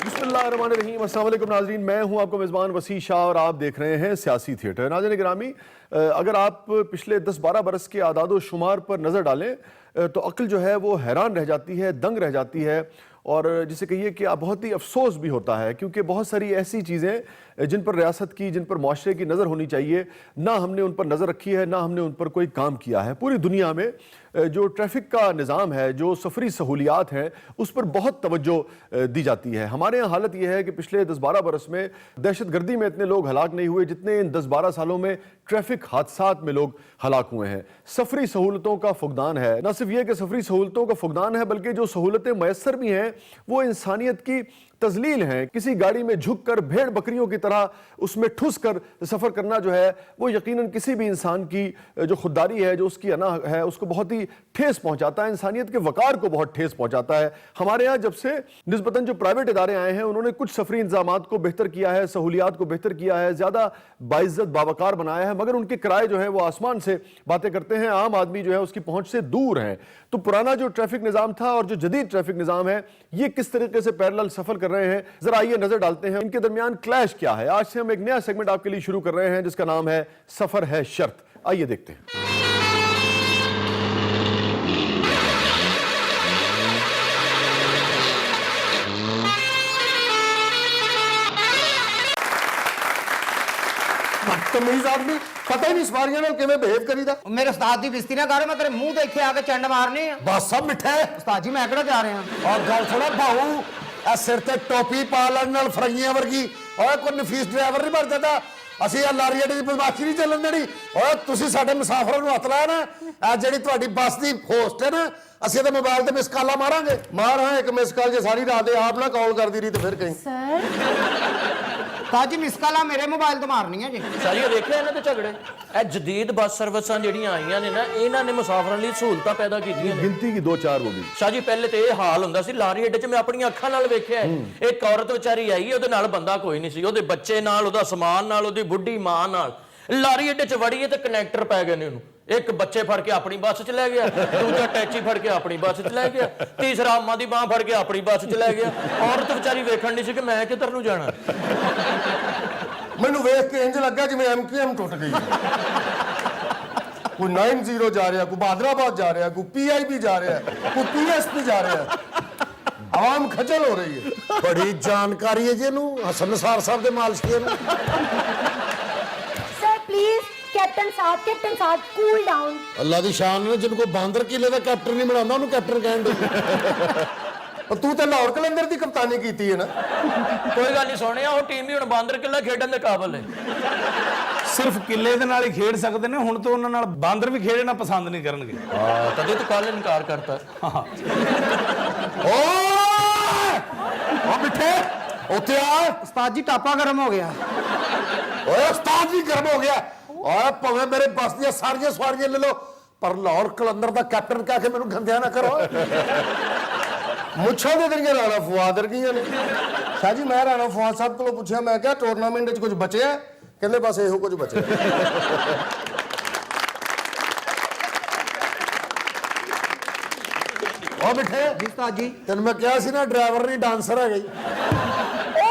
बिस्मिल्लाहिर्रहमानिर्रहीम। अस्सलाम वालेकुम नाज़रीन, मैं हूं आपको मेज़बान वसी शाह और आप देख रहे हैं सियासी थिएटर। नाज़रीन गिरामी, अगर आप पिछले 10-12 बरस के आदाद शुमार पर नज़र डालें तो अक्ल जो है वो हैरान रह जाती है, दंग रह जाती है और जिसे कहिए कि बहुत ही अफसोस भी होता है, क्योंकि बहुत सारी ऐसी चीज़ें जिन पर रियासत की, जिन पर मुआशरे की नज़र होनी चाहिए, ना हमने उन पर नज़र रखी है, ना हमने उन पर कोई काम किया है। पूरी दुनिया में जो ट्रैफिक का निज़ाम है, जो सफरी सहूलियात हैं, उस पर बहुत तवज्जो दी जाती है। हमारे यहाँ हालत यह है कि पिछले 10-12 बरस में दहशतगर्दी में इतने लोग हलाक नहीं हुए जितने इन 10-12 सालों में ट्रैफिक हादसात में लोग हलाक हुए हैं। सफरी सहूलतों का फुकदान है। न सिर्फ ये कि सफरी सहूलतों का फुकदान है, बल्कि जो सहूलतें मैसर भी हैं वो इंसानियत की तजलील हैं। किसी गाड़ी में झुक कर भेड़ बकरियों की तरह उसमें ठुस कर सफ़र करना जो है वो यकीनन किसी भी इंसान की जो खुददारी है, जो उसकी अना है, उसको बहुत ही ठेस पहुंचाता है, इंसानियत के वकार को बहुत ठेस पहुंचाता है। हमारे यहाँ जब से निस्बतन जो प्राइवेट इदारे आए हैं उन्होंने कुछ सफरी इंतजामात को बेहतर किया है, सहूलियात को बेहतर किया है, ज़्यादा बाइज्जत बावकार बनाया है, मगर उनके किराए जो है वो आसमान से बातें करते हैं, आम आदमी जो है उसकी पहुँच से दूर है। तो पुराना जो ट्रैफिक निज़ाम था और जो जदीद ट्रैफिक निज़ाम है, ये किस तरीके से पैरेलल सफ़र कर रहे हैं, जरा आइए नजर डालते हैं इनके दरमियान क्लैश क्या है। आज से हम एक नया सेगमेंट आपके लिए शुरू कर रहे हैं जिसका नाम है सफर है शर्त। आइए देखते हैं। तमीज आदमी पता ही नहीं सवारियां नाल किवें बिहेव करीदा। मेरे उस्ताद दी बेइज्जती ना कर, मैं तेरे मुंह देखे आके चंड मारनी है। बस सब मिठा है उस्ताद जी मैं किहड़ा जा रहे हैं। और गल सुनो भाऊ, ए सिर ते टोपी पा लैण नाल फरंगियां वर्गी ओए कोई नफीस ड्राइवर नहीं बन जाता। ਅਸੀਂ ਆ ਲਾਰੀ ਅੱਡੇ ਦੀ ਬਦਮਾਸ਼ੀ ਨਹੀਂ ਚੱਲਣ ਦੇਣੀ। ਓਏ ਤੁਸੀਂ ਸਾਡੇ ਮੁਸਾਫਰਾਂ ਨੂੰ ਹੱਥ ਲਾਇਆ ਨਾ, ਆ ਜਿਹੜੀ ਤੁਹਾਡੀ ਬੱਸ ਦੀ ਹੋਸਟ ਹੈ ਨਾ, ਅਸੀਂ ਤਾਂ ਮੋਬਾਈਲ ਤੇ ਮਿਸ ਕਾਲਾਂ ਮਾਰਾਂਗੇ। ਮਾਰ ਹਾਂ ਇੱਕ ਮਿਸ ਕਾਲ, ਜੇ ਸਾਰੀ ਰਾਤ ਦੇ ਆਪ ਨਾ ਕਾਲ ਕਰਦੀ ਰਹੀ ਤੇ ਫਿਰ ਕਹੀਂ उस्ताद जी मिस कॉल मेरे मोबाइल तो मारनी है जी। ਸਾਰੀ ਦੇਖਿਆ ਇਹਨਾਂ ਦੇ ਝਗੜੇ। ਇਹ ਜਦੀਦ ਬੱਸ ਸਰਵਿਸਾਂ ਜਿਹੜੀਆਂ ਆਈਆਂ ਨੇ ਨਾ, ਇਹਨਾਂ ਨੇ ਮੁਸਾਫਰਾਂ ਲਈ ਸਹੂਲਤਾਂ ਪੈਦਾ ਕੀਤੀਆਂ ਨੇ। गिनती की 2-4 होगी। ਸ਼ਾਹ ਜੀ ਪਹਿਲੇ ਤੇ ਇਹ ਹਾਲ ਹੁੰਦਾ ਸੀ, ਲਾਰੀ ਅੱਡੇ 'ਚ ਮੈਂ ਆਪਣੀਆਂ ਅੱਖਾਂ ਨਾਲ ਵੇਖਿਆ ਇੱਕ ਔਰਤ ਵਿਚਾਰੀ ਆਈ, ਉਹਦੇ ਨਾਲ ਬੰਦਾ ਕੋਈ ਨਹੀਂ ਸੀ, ਉਹਦੇ ਬੱਚੇ ਨਾਲ, ਉਹਦਾ ਸਮਾਨ ਨਾਲ, ਉਹਦੀ ਬੁੱਢੀ ਮਾਂ ਨਾਲ। ਲਾਰੀ ਅੱਡੇ 'ਚ ਵੜੀਏ ਤੇ ਕਨੈਕਟਰ ਪੈ ਗਏ ਨੇ ਉਹਨੂੰ। ਇੱਕ ਬੱਚੇ ਫੜ ਕੇ ਆਪਣੀ ਬੱਸ 'ਚ ਲੈ ਗਿਆ, ਦੂਜਾ ਟੈਚੀ ਫੜ ਕੇ ਆਪਣੀ ਬੱਸ 'ਚ ਲੈ ਗਿਆ, ਤੀਸਰਾ ਅੰਮਾ ਦੀ ਬਾਂਹ ਫੜ ਕੇ ਆਪਣੀ ਬੱਸ 'ਚ ਲੈ ਗਿਆ। ਔਰਤ ਵਿਚਾਰੀ ਵੇਖਣ ਨਹੀਂ ਸੀ ਕਿ ਮੈਂ ਕਿੱਧਰ ਨੂੰ ਜਾਣਾ। ਮੈਨੂੰ ਵੇਖ ਕੇ ਇੰਜ ਲੱਗਾ ਜਿਵੇਂ ਐਮਕੇਐਮ ਟੁੱਟ ਗਈ। ਕੋਈ 90 ਜਾ ਰਿਹਾ, ਕੋਈ ਬਹਾਦਰਾਬਾਦ ਜਾ ਰਿਹਾ, ਕੋਈ ਪੀਆਈਬੀ ਜਾ ਰਿਹਾ, ਕੋਈ ਪੀਐਸਪੀ ਜਾ ਰਿਹਾ। ਆਵਾਮ ਖਜਲ ਹੋ ਰਹੀ ਹੈ। ਬੜੀ ਜਾਣਕਾਰੀ ਹੈ ਜੀ ਇਹਨੂੰ, ਹਸਨ ਨਸਾਰ ਸਾਹਿਬ ਦੇ ਮਾਲਸ਼ੀਏ ਨੂੰ। सर प्लीज कैप्टन साहब कूल डाउन। ਅੱਲਾ ਦੀ ਸ਼ਾਨ ਨੇ ਜਿਹਨੂੰ ਕੋਈ ਬਾਂਦਰ ਕਿਲੇ ਦਾ ਕੈਪਟਨ ਨਹੀਂ ਬਣਾਉਂਦਾ ਉਹਨੂੰ ਕੈਪਟਨ ਕਹਿਣ ਦੇ। ਤੂੰ ਤਾਂ ਲਾਹੌਰ ਕਲੰਦਰ ਦੀ ਕਪਤਾਨੀ ਕੀਤੀ ਹੈ ਨਾ। ਕੋਈ ਗੱਲ ਨਹੀਂ ਸੋਹਣਿਆ, ਉਹ ਟੀਮ ਵੀ ਹੁਣ ਬਾਂਦਰ ਕਿੱਲਾ ਖੇਡਣ ਦੇ ਕਾਬਲ ਹੈ। ਸਿਰਫ ਕਿੱਲੇ ਦੇ ਨਾਲ ਹੀ ਖੇਡ ਸਕਦੇ ਨੇ, ਹੁਣ ਤੋਂ ਉਹਨਾਂ ਨਾਲ ਬਾਂਦਰ ਵੀ ਖੇਡਣਾ ਪਸੰਦ ਨਹੀਂ ਕਰਨਗੇ। ਹਾਂ ਤਦੇ ਤਾਂ ਕੱਲ ਇਨਕਾਰ ਕਰਤਾ। ਓ ਮਿੱਠੇ ਉੱਥੇ ਆ। उस्ताद जी टापा गर्म हो गया। ਓਏ ਉਸਤਾਦ ਵੀ ਗਰਮ ਹੋ ਗਿਆ। ਓਏ ਭਾਵੇਂ ਮੇਰੇ ਬੱਸ ਦੀਆਂ ਸਾਰੀਆਂ ਸਵਾਰੀਆਂ ਲੈ ਲਓ, ਪਰ ਲਾਹੌਰ ਕਲੰਦਰ ਦਾ ਕੈਪਟਨ ਕਹਿ ਕੇ ਮੈਨੂੰ ਗੰਦਿਆ ਨਾ ਕਰੋ। ਮੁੱਛਾਂ ਦੇ ਤੇਰੀਆਂ ਰਾਣਾ ਫੁਆਦ ਵਰਗੀਆਂ ਨੇ। ਸ਼ਾਹ ਜੀ ਮੈਂ ਰਾਣਾ ਫੁਆਦ ਸਾਹਿਬ ਕੋਲੋਂ ਪੁੱਛਿਆ, ਮੈਂ ਕਿਹਾ ਟੂਰਨਾਮੈਂਟ 'ਚ ਕੁਝ ਬਚਿਆ? ਕਹਿੰਦੇ ਬਸ ਇਹੋ ਕੁਝ ਬਚਿਆ। ਓ ਮਿੱਠੇ जी उस्ताद जी ਤੈਨੂੰ ਮੈਂ ਕਿਹਾ ਸੀ ਨਾ ਡਰਾਈਵਰ ਨਹੀਂ ਡਾਂਸਰ ਹੈਗਾ। ओ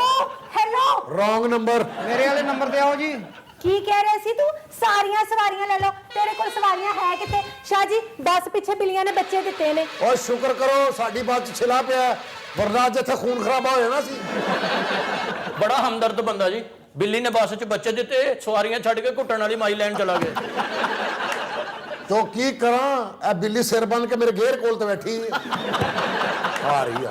हेलो ਰੋਂਗ ਨੰਬਰ। मेरे वाले नंबर पे आओ जी। की कह रहे सी तू? सारियां सवारियां ले लो, तेरे कोल सवारियां है किते? शाह जी बस पीछे बिल्लियां ने बच्चे दिते ने। ਓ ਸ਼ੁਕਰ ਕਰੋ ਸਾਡੀ ਬੱਸ 'ਚ ਛਿਲਾ ਪਿਆ, ਵਰਨਾ ਅੱਜ ਇੱਥੇ ਖੂਨ ਖਰਾਬਾ ਹੋ ਜਾਣਾ ਸੀ। ਬੜਾ ਹਮਦਰਦ ਬੰਦਾ ਜੀ। ਬਿੱਲੀ ਨੇ ਬੱਸ 'ਚ ਬੱਚੇ ਦਿੱਤੇ, ਸਵਾਰੀਆਂ ਛੱਡ ਕੇ ਘੁੱਟਣ ਵਾਲੀ ਮਾਈ ਲੈਣ ਚਲਾ ਗਿਆ। तो की करा, ए बिल्ली सिर बन के मेरे घेर कोल ते बैठी आ रही है।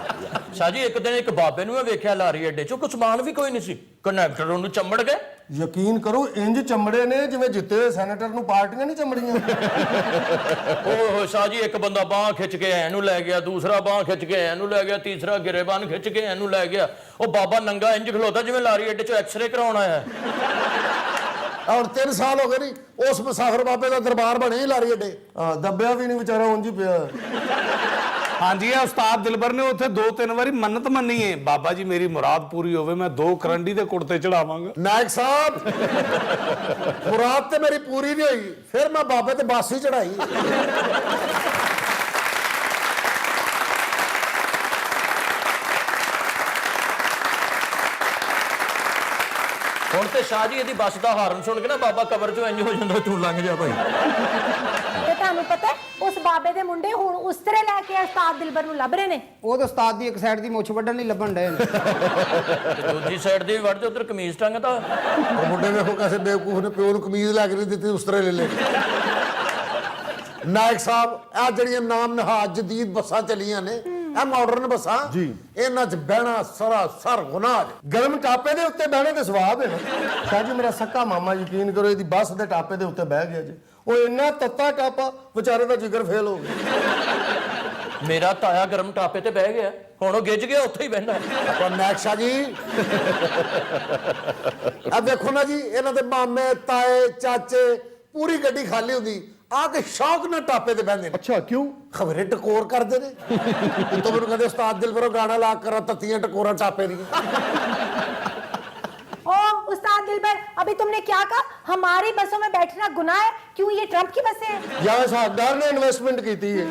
ਸ਼ਾਹ ਜੀ ਇੱਕ ਦਿਨ ਇੱਕ ਬਾਬੇ ਨੂੰ ਮੈਂ ਵੇਖਿਆ ਲਾਰੀ ਅੱਡੇ 'ਚ, ਕੋਈ ਸਮਾਨ ਵੀ ਕੋਈ ਨਹੀਂ ਸੀ। ਕਨੈਕਟਰ ਉਹਨੂੰ ਚੰਬੜ ਗਏ। ਯਕੀਨ ਕਰੋ ਇੰਜ ਚਮੜੇ ਨੇ ਜਿਵੇਂ ਜਿੱਤੇ ਹੋਏ ਸੈਨੇਟਰ ਨੂੰ ਪਾਰਟੀਆਂ ਨਹੀਂ ਚਮੜੀਆਂ। ਓਹ ਸ਼ਾਹ ਜੀ ਇੱਕ ਬੰਦਾ ਬਾਂਹ ਖਿੱਚ ਕੇ ਇਹਨੂੰ ਲੈ ਗਿਆ, ਦੂਸਰਾ ਬਾਂਹ ਖਿੱਚ ਕੇ ਇਹਨੂੰ ਲੈ ਗਿਆ, ਤੀਸਰਾ ਗਿਰੇਬਾਨ ਖਿੱਚ ਕੇ ਇਹਨੂੰ ਲੈ ਗਿਆ। ਉਹ ਬਾਬਾ ਨੰਗਾ ਇੰਜ ਖਲੋਤਾ ਜਿਵੇਂ ਲਾਰੀ ਅੱਡੇ 'ਚ ਐਕਸਰੇ ਕਰਾਉਣ ਆਇਆ। ਹੁਣ 3 ਸਾਲ ਹੋ ਗਏ ਨਹੀਂ ਉਸ ਮੁਸਾਫਰ ਬਾਬੇ ਦਾ ਦਰਬਾਰ ਬਣੇ ਹੀ ਲਾਰੀ ਅੱਡੇ। ਦੱਬਿਆ ਵੀ ਨਹੀਂ ਵਿਚਾਰਾ, ਉਂਝ ਹੀ ਪਿਆ। ਹਾਂਜੀ ਇਹ ਉਸਤਾਦ ਦਿਲਬਰ ਨੇ ਉੱਥੇ 2-3 ਵਾਰੀ ਮੰਨਤ ਮੰਨੀ ਹੈ, ਬਾਬਾ ਜੀ ਮੇਰੀ ਮੁਰਾਦ ਪੂਰੀ ਹੋਵੇ ਮੈਂ 2 ਕਰੰਡੀ ਦੇ ਕੁੜਤੇ ਚੜਾਵਾਂਗਾ। ਨਾਇਕ ਸਾਹਿਬ ਮੁਰਾਦ ਤੇ ਮੇਰੀ ਪੂਰੀ ਨਹੀਂ ਹੋਈ, ਫਿਰ ਮੈਂ ਬਾਬੇ ਤੇ ਬਾਸੀ ਚੜਾਈ। ਹੁਣ ਤੇ ਸ਼ਾਹ ਜੀ ਇਹਦੀ ਬੱਸ ਦਾ ਹਾਰਨ ਸੁਣ ਕੇ ਨਾ ਬਾਬਾ ਕਬਰ ਚੋਂ ਇੰਜ ਹੋ ਜਾਂਦਾ ਤੂੰ ਲੰਘ ਜਾ ਭਾਈ। ਤੇ ਤੁਹਾਨੂੰ ਪਤਾ ਹੈ, ਉਸ ਬਾਬੇ ਦੇ ਮੁੰਡੇ ਹੁਣ ਉਸਤਰੇ ਲੈ ਕੇ ਉਸਤਾਦ ਦਿਲਬਰ ਨੂੰ ਲੱਭ ਰਹੇ ਨੇ। ਉਹ ਤਾਂ ਉਸਤਾਦ ਦੀ ਇੱਕ ਸਾਈਡ ਦੀ ਮੁੱਛ ਵੱਢਣ ਲਈ ਲੱਭਣ ਡਏ ਨੇ। ਤੇ ਦੂਜੀ ਸਾਈਡ ਦੀ ਵੀ ਵੜ ਤੇ ਉਧਰ ਕਮੀਜ਼ ਟੰਗਦਾ। ਉਹ ਮੁੰਡੇ ਵੇਖੋ ਕਿਸੇ ਬੇਵਕੂਫ ਨੇ ਪਿਓ ਨੂੰ ਕਮੀਜ਼ ਲੈ ਕੇ ਨਹੀਂ ਦਿੱਤੀ, ਉਸ ਤਰ੍ਹਾਂ ਲੈ ਲੈ। ਨਾਇਕ ਸਾਹਿਬ, ਇਹ ਜਿਹੜੀਆਂ ਨਾਮ ਨਹਾਜ ਜਦੀਦ ਬੱਸਾਂ ਚੱਲੀਆਂ ਨੇ, ਇਹ ਮਾਡਰਨ ਬੱਸਾਂ ਜੀ। ਇਹਨਾਂ 'ਚ ਬਹਿਣਾ ਸਰਾਸਰ ਗੁਨਾਹ ਜੇ। ਗਰਮ ਟਾਪੇ ਦੇ ਉੱਤੇ ਬਹਿਣੇ ਤੇ ਸਵਾਦ ਹੈ ਨਾ। ਸ਼ਾਹ ਜੀ ਮੇਰਾ ਸੱਕਾ ਮਾਮਾ, ਯਕੀਨ ਕਰੋ, ਇਹਦੀ ਬੱਸ ਦੇ ਟਾਪੇ ਦੇ ਉੱਤੇ ਬਹਿ ਗਿਆ ਜੀ। ਉਹ ਇੰਨਾ ਤੱਤਾ ਟਾਪਾ, ਵਿਚਾਰੇ ਦਾ ਜਿਗਰ ਫੇਲ ਹੋ ਗਿਆ। ਮੇਰਾ ਤਾਇਆ ਗਰਮ ਟਾਪੇ ਤੇ ਬਹਿ ਗਿਆ, ਹੁਣ ਉਹ ਗਿੱਜ ਗਿਆ, ਉੱਥੇ ਹੀ ਬਹਿਣਾ। ਪਰ ਨਾਇਕ ਸ਼ਾਹ ਜੀ, ਆ ਦੇਖੋ ਨਾ ਜੀ, ਇਹਨਾਂ ਦੇ ਮਾਮੇ ਤਾਏ ਚਾਚੇ, ਪੂਰੀ ਗੱਡੀ ਖਾਲੀ ਹੁੰਦੀ, ਆ ਕੇ ਸ਼ੌਕ ਨਾਲ ਟਾਪੇ ਤੇ ਬਹਿੰਦੇ ਨੇ। अच्छा क्यों? ਖਬਰੇ ਟਕੋਰ ਕਰਦੇ ਨੇ। ਉਤੋਂ ਮੈਨੂੰ ਕਹਿੰਦੇ ਉਸਤਾਦ ਦਿਲਬਰੋਂ ਗਾਣਾ ਲਾ ਕਰ ਤੱਤੀਆਂ ਟਕੋਰਾਂ ਟਾਪੇ ਦੀਆਂ। ओ उस्ताद दिलबर, अभी तुमने क्या कहा? हमारी बसों में बैठना गुनाह है? क्यों, ये ट्रम्प की बसें हैं? ਜਾਂ ਸਾਡਾਰ ਨੇ ਇਨਵੈਸਟਮੈਂਟ ਕੀਤੀ ਹੈ।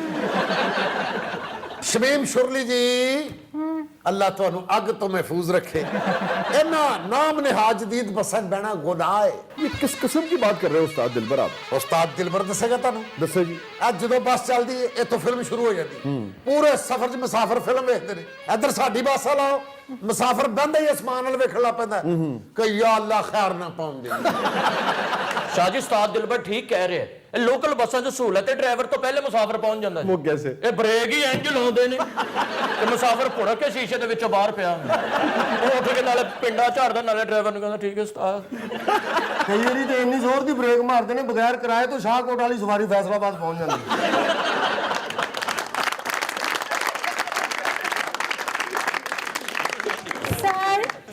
ਸ਼ਮੀਮ ਸ਼ੁਰਲੀ ਜੀ, ਅੱਲਾਹ ਤੁਹਾਨੂੰ ਅੱਗ ਤੋਂ ਮਹਿਫੂਜ਼ ਰੱਖੇ। ਇਹਨਾਂ ਨਾਮ ਨਿਹਾਜ ਜਦੀਦ ਬੱਸਾਂ 'ਚ ਬਹਿਣਾ ਗੁਨਾਹ ਹੈ। ये किस किस्म की बात कर रहे हो उस्ताद दिलबर आप? ਉਸਤਾਦ ਦਿਲਬਰ ਦੱਸੇਗਾ ਤੁਹਾਨੂੰ। दसो जी। ਅੱਜ ਜਦੋਂ ਬੱਸ ਚੱਲਦੀ ਹੈ, ਇੱਥੋਂ ਫਿਲਮ ਸ਼ੁਰੂ ਹੋ ਜਾਂਦੀ। ਪੂਰੇ ਸਫ਼ਰ 'ਚ ਮੁਸਾਫਰ ਫਿਲਮ ਵੇਖਦੇ ਨੇ। ਇੱਧਰ ਸਾਡੀ ਬੱਸ ਲਾਓ, ਮੁਸਾਫਰ ਬੰਦਾ ਹੀ ਅਸਮਾਨ ਵੱਲ ਵੇਖਣ ਲੱਗ ਪੈਂਦਾ ਕਿ ਯਾ ਅੱਲਾ ਖੈਰ ਨਾ ਪਾਉਂਦੇ। ਸ਼ਾਹ ਜੀ ਉਸਤਾਦ ਦਿਲਬਰ ਠੀਕ ਕਹਿ ਰਿਹਾ। ਇਹ ਲੋਕਲ ਬੱਸਾਂ 'ਚ ਸਹੂਲਤ ਹੈ, ਡਰਾਈਵਰ ਤੋਂ ਪਹਿਲੇ ਮੁਸਾਫਰ ਪਹੁੰਚ ਜਾਂਦਾ ਜੀ। वो कैसे? ਇਹ ਬ੍ਰੇਕ ਹੀ ਇੰਜ ਲਾਉਂਦੇ ਨੇ ਤੇ ਮੁਸਾਫਰ ਭੁੜਕ ਕੇ ਸ਼ੀਸ਼ੇ ਦੇ ਵਿੱਚੋਂ ਬਾਹਰ ਪਿਆ ਹੁੰਦਾ। ਉਹ ਉੱਠ ਕੇ ਨਾਲੇ ਪਿੰਡਾ ਝਾੜਦਾ, ਨਾਲੇ ਡਰਾਈਵਰ ਨੂੰ ਕਹਿੰਦਾ ਠੀਕ ਹੈ ਉਸਤਾਦ। ਕਈ ਵਾਰੀ ਤੇ ਇੰਨੀ ਜ਼ੋਰ ਦੀ ਬ੍ਰੇਕ ਮਾਰਦੇ ਨੇ, ਬਗੈਰ ਕਿਰਾਏ ਤੋਂ ਸ਼ਾਹਕੋਟ ਵਾਲੀ ਸਵਾਰੀ ਫੈਸਲਾਬਾਦ ਪਹੁੰਚ ਜਾਂਦੀ ਹੈ।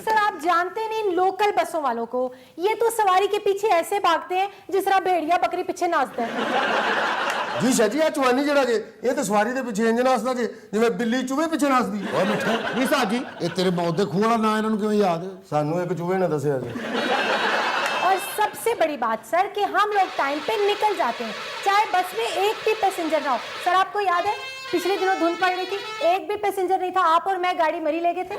सर आप जानते नहीं इन लोकल बसों वालों को, ये तो सवारी के पीछे ऐसे भागते हैं जिस तरह भेड़िया बकरी पीछे नाचता है। ਜੀ ਸ਼ਾਹ ਜੀ, ਆ ਚਵਾਨੀ ਜਿਹੜਾ ਜੇ, ਇਹ ਤੇ ਸਵਾਰੀ ਦੇ ਪਿੱਛੇ ਇੰਜ ਨੱਸਦਾ ਜੇ ਜਿਵੇਂ ਬਿੱਲੀ ਚੂਹੇ ਪਿੱਛੇ ਨੱਸਦੀ। ਓਏ ਮਿੱਠਾ ਜੀ ਸਾਹ ਜੀ, ਇਹ ਤੇਰੇ ਮੌਤ ਦੇ ਖੂਹ ਵਾਲਾ ਨਾਂ ਇਹਨਾਂ ਨੂੰ ਕਿਵੇਂ ਯਾਦ ਹੈ? ਸਾਨੂੰ ਇੱਕ ਚੂਹੇ ਨੇ ਦੱਸਿਆ ਜੀ। और सबसे बड़ी बात सर कि हम लोग टाइम पे निकल जाते हैं, चाहे बस में एक भी पैसेंजर ना हो। सर आपको याद है पिछले दिनों धुंध पड़ रही थी, एक भी पैसेंजर नहीं था, आप और मैं गाड़ी मरी ले गए थे।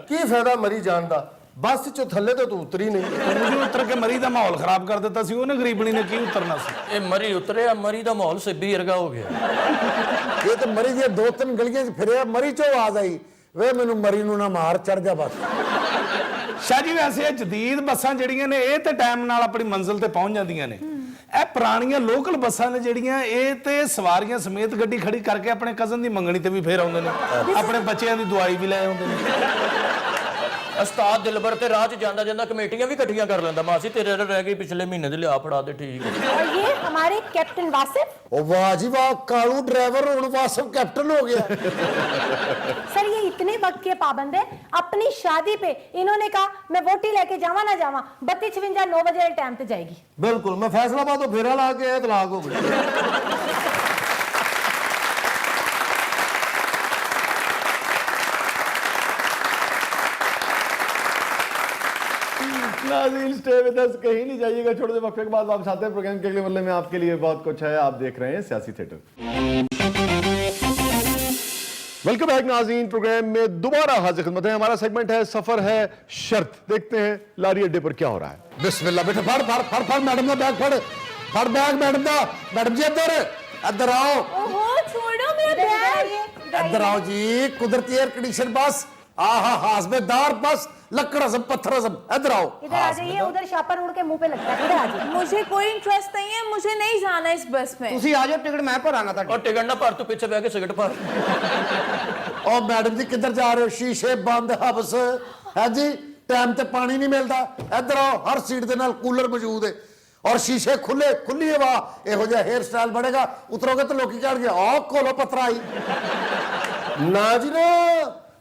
ਕੀ ਫਾਇਦਾ ਮਰੀ ਜਾਣ ਦਾ, ਬੱਸ ਚੋਂ ਥੱਲੇ ਤੋਂ ਤੂੰ ਉਤਰੀ ਨਹੀਂ। ਉਹਨੇ ਉਤਰ ਕੇ ਮਰੀ ਦਾ ਮਾਹੌਲ ਖਰਾਬ ਕਰ ਦਿੱਤਾ ਸੀ, ਉਹਨੇ ਗਰੀਬਣੀ ਨੇ ਕੀ ਉਤਰਨਾ ਸੀ। ਇਹ ਮਰੀ ਉਤਰਿਆ, ਮਰੀ ਦਾ ਮਾਹੌਲ ਸਿੱਬੀ ਵਰਗਾ ਹੋ ਗਿਆ। ਇਹ ਤਾਂ ਮਰੀ ਦੀਆਂ 2-3 ਗਲੀਆਂ 'ਚ ਫਿਰਿਆ, ਮਰੀ 'ਚੋਂ ਆਵਾਜ਼ ਆਈ, ਵੇ ਮੈਨੂੰ ਮਰੀ ਨੂੰ ਨਾ ਮਾਰ, ਚੜ ਜਾ ਬਸ। ਸ਼ਾਹ ਜੀ ਵੈਸੇ ਇਹ ਜਦੀਦ ਬੱਸਾਂ ਜਿਹੜੀਆਂ ਨੇ, ਇਹ ਤੇ ਟਾਈਮ ਨਾਲ ਆਪਣੀ ਮੰਜ਼ਿਲ ਤੇ ਪਹੁੰਚ ਜਾਂਦੀਆਂ ਨੇ। ਇਹ ਪੁਰਾਣੀਆਂ ਲੋਕਲ ਬੱਸਾਂ ਨੇ ਜਿਹੜੀਆਂ, ਇਹ ਤੇ ਸਵਾਰੀਆਂ ਸਮੇਤ ਗੱਡੀ ਖੜੀ ਕਰਕੇ ਆਪਣੇ ਕਜ਼ਨ ਦੀ ਮੰਗਣੀ ਤੇ ਵੀ ਫੇਰ ਆਉਂਦੇ ਨੇ, ਆਪਣੇ ਬੱਚਿਆਂ ਦੀ ਦਵਾਈ ਵੀ ਲੈ ਆਉਂਦੇ ਨੇ। ਉਸਤਾਦ ਦਿਲਬਰ ਤੇ ਰਾਹ 'ਚ ਜਾਂਦਾ ਜਾਂਦਾ ਕਮੇਟੀਆਂ ਵੀ ਇਕੱਠੀਆਂ ਕਰ ਲੈਂਦਾ। ਮਾਸੀ ਤੇਰੇ ਰਹਿ ਗਈ ਪਿਛਲੇ ਮਹੀਨੇ ਦੇ, ਲਿਆ ਫੜਾ ਦੇ, ਠੀਕ ਹੈ। और ये हमारे कैप्टन वासिफ, ਉਹ ਵਾਹ ਜੀ ਵਾਹ, ਕਾਲੂ ਡਰਾਈਵਰ ਹੁਣ ਵਾਸਫ ਕੈਪਟਨ ਹੋ ਗਿਆ। सर ये इतने वक्त के पाबंद है, अपनी शादी पे इन्होंने कहा मैं वोटी लेके जावा ना जावा, 32-56 9 बजे टाइम पे जाएगी। ਬਿਲਕੁਲ, ਮੈਂ ਫੈਸਲਾਬਾਦ ਤੋਂ ਫੇਰਾ ਲਾ ਕੇ ਆਇਆ, ਤਲਾਕ ਹੋ ਗਈ। नाज़रीन स्टे विद अस, कहीं नहीं जाइएगा। छोटे से वक्फे के बाद वापस आते हैं। प्रोग्राम के अगले बल्ले में आपके लिए बहुत कुछ है। आप देख रहे हैं सियासी थिएटर। वेलकम बैक नाज़रीन, प्रोग्राम में दोबारा हाजिर खिदमत है। हमारा सेगमेंट है सफर है शर्त। देखते हैं लारी अड्डे पर क्या हो रहा है। बिस्मिल्लाह बेटा, फड़ मैडम का बैग, फड़ बैग मैडम का। मैडम जी इधर आओ, ओहो छोड़ो मेरा बैग। इधर आओ जी। कुदरती एयर कंडीशन बस, आहा हाजमेदार बस, लकड़ हजम पत्थर हजम। इधर आओ, इधर आ जाइए, उधर शापर उड़ के मुंह पे लगता है। इधर आ जाइए। मुझे कोई इंटरेस्ट नहीं है, मुझे नहीं जाना इस बस में। ਤੁਸੀਂ ਆ ਜਾਓ, ਟਿਕਟ ਮੈਂ ਭਰਾਂਗਾ ਤੁਹਾਡੀ। और टिकट ना भर, तू पीछे बह के सिगरेट भर। ओ मैडम जी किधर जा रहे हो? शीशे बंद, हबस है जी, टाइम ते पानी नहीं मिलता। इधर आओ, हर सीट दे नाल कूलर मौजूद है और शीशे खुले, खुली हवा। इहो जिहा हेयर स्टाइल बढ़ेगा, उतरोगे तो लोग कह गए ओ कोलो पतराई। ਨਾ ਜੀ ਨਾ,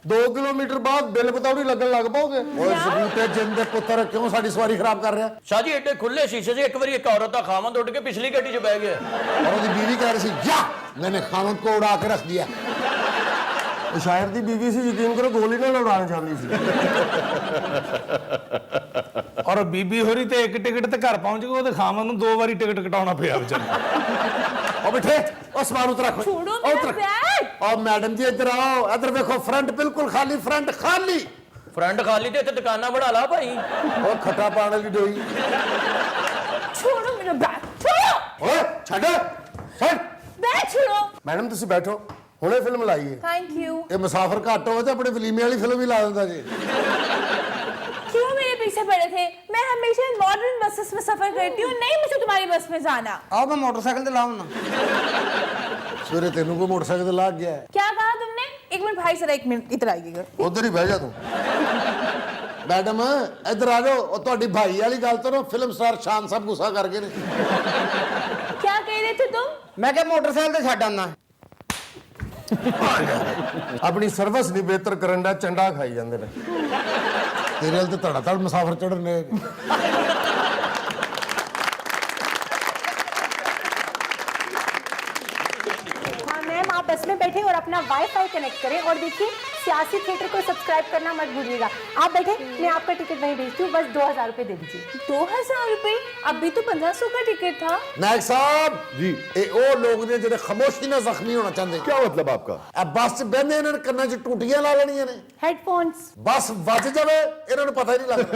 2 ਕਿਲੋਮੀਟਰ ਬਾਅਦ ਬਿੱਲ ਬਤੌੜੀ ਲੱਗਣ ਲੱਗ ਪਾਓਗੇ। ओए सबूते जिंद दे पुत्र, क्यों साडी सवारी खराब कर रहा है? शाह जी एडे खुले शीशे से एक बार एक औरत का खामन उठ के पिछली गड्डी 'ਚ ਬਹਿ ਗਿਆ। और उसकी बीवी कह रही थी या मैंने खामन को उड़ा के रख दिया। ਉਹ ਸ਼ਾਇਰ ਦੀ ਬੀਵੀ ਸੀ, ਯਕੀਨ ਕਰੋ, ਗੋਲੀ ਨਾਲ ਉਡਾਉਣਾ ਚਾਹੁੰਦੀ ਸੀ। ਔਰ ਬੀਬੀ ਹੋਰੀ ਤੇ ਇੱਕ ਟਿਕਟ ਤੇ ਘਰ ਪਹੁੰਚ ਗਏ, ਉਹਦੇ ਖਾਮਨ ਨੂੰ 2 ਵਾਰੀ ਟਿਕਟ ਕਟਾਉਣਾ ਪਿਆ ਵਿਚਾਰਾ। और बैठे और सामान उतर रखो। छोड़ो मेरा बैग। और मैडम जी इधर आओ, इधर देखो, फ्रंट बिल्कुल खाली, फ्रंट खाली। ਫਰੰਟ ਖਾਲੀ ਤੇ ਇੱਥੇ ਦੁਕਾਨਾਂ ਬਣਾ ਲਾ ਭਾਈ। ਉਹ ਖੱਟਾ ਪਾਣ ਵਾਲੀ ਡੋਈ। छोड़ो मेरा बैग, छोड़ो ਓਏ ਛੱਡ ਛੱਡ। बैग छोड़ो। ਮੈਡਮ ਤੁਸੀਂ ਬੈਠੋ, ਹੁਣੇ ਫਿਲਮ ਲਾਈਏ। Thank you. ਇਹ ਮੁਸਾਫਰ ਘੱਟ ਹੋਵੇ ਤਾਂ ਆਪਣੇ ਵਲੀਮੇ ਵਾਲੀ ਫਿਲਮ ਹੀ ਲਾ ਦਿੰਦਾ ਜੀ। क्यों मेरे पीछे पड़े थे? मैं हमेशा मॉडर्न बसेस में सफर करती हूँ, नहीं मुझे तुम्हारी बस में जाना। आओ मैं मोटरसाइकिल ਤੇ ਲਾਉਂ ਨਾ। ਸਵੇਰੇ ਤੈਨੂੰ ਕੋਈ ਮੋਟਰਸਾਈਕਲ ਤੇ ਲੱਗ ਗਿਆ? क्या कहा तुमने? एक मिनट भाई जरा, एक मिनट इधर आइएगा। ਉਧਰ ਹੀ ਬਹਿ ਜਾ ਤੂੰ। ਮੈਡਮ ਇੱਧਰ ਆ ਜਾਓ। ਉਹ ਤੁਹਾਡੀ ਭਾਈ ਵਾਲੀ ਗੱਲ ਤੋਂ ਨਾ ਫਿਲਮ ਸਟਾਰ ਸ਼ਾਨ ਸਾਹਿਬ ਗੁੱਸਾ ਕਰ ਗਏ ਨੇ। क्या कह रहे थे तुम? ਮੈਂ ਕਿਹਾ ਮੋਟਰਸਾਈਕਲ ਤੇ ਛੱਡ ਆਉਣਾ। ਆਪਣੀ ਸਰਵਿਸ ਨਹੀਂ ਬਿਹਤਰ ਕਰਨ ਦਾ ਚੰਡਾ ਖਾਈ ਜਾਂਦੇ ਨੇ। ਤੇਰੇ ਨਾਲ ਤੇ ਧੜਾ ਧੜ ਮੁਸਾਫਰ ਚੜਨ ਨੇ। हाँ मैम, आप बस में बैठे और अपना वाईफाई कनेक्ट करें और देखिए सियासी थिएटर को सब्सक्राइब करना मत भूलिएगा। आप बैठे, मैं आपका टिकट वहीं भेजती हूँ, बस 2000 रुपये दे दीजिए। 2000 रुपए? अभी तो 1500 का टिकट था। ਨਾਇਕ ਸਾਹਿਬ ਜੀ। ਇਹ ਉਹ ਲੋਕ ਨੇ ਜਿਹੜੇ ਖਾਮੋਸ਼ੀ ਨਾਲ ਜ਼ਖਮੀ ਹੋਣਾ ਚਾਹੁੰਦੇ। क्या मतलब आपका? ਆ ਬੱਸ 'ਚ ਬਹਿੰਦੇ ਇਹਨਾਂ ਨੇ ਕੰਨਾਂ 'ਚ ਟੂਟੀਆਂ ਲਾ ਲੈਣੀਆਂ ਨੇ। हेडफोन्स। ਬੱਸ ਵੱਜ ਜਾਵੇ ਇਹਨਾਂ ਨੂੰ ਪਤਾ ਹੀ ਨਹੀਂ ਲੱਗਦਾ।